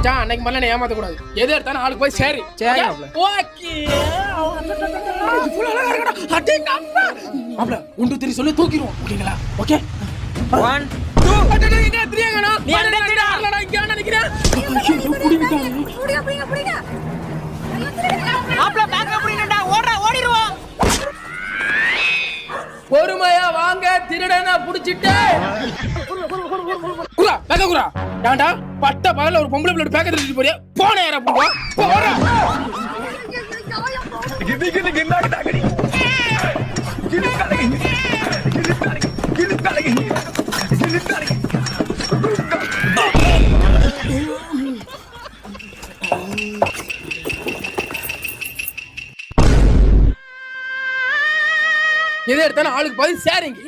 மச்சான் அன்னைக்கு மேல என்ன ஏமாத்த கூடாது. எது எடுத்தாலும் ஆளுக்கு போய் சரி. சரி ஓகே. மாப்ள 1 2 3 சொல்லி தூக்கிடுவோம். ஓகேங்களா? ஓகே 1 2 இங்க 3 எங்கடா? நீ அங்க இல்லடா இங்க நினைக்கிறேன். புடிங்க மாப்ள பேக் புடிங்கடா. ஓடிடுவோம். பொறுமையா வாங்க, திருடனா புடிச்சிட்டு குரா பேக்க குரா. டாண்டா பட்ட பகல்ல ஒரு பொம்பளை பிள்ளை பேக்க திருடிட்டு போறியா? போன ஏற போவா. போறா. எது எடுத்தாலும் ஆளுக்கு பாதி சேரிங்க.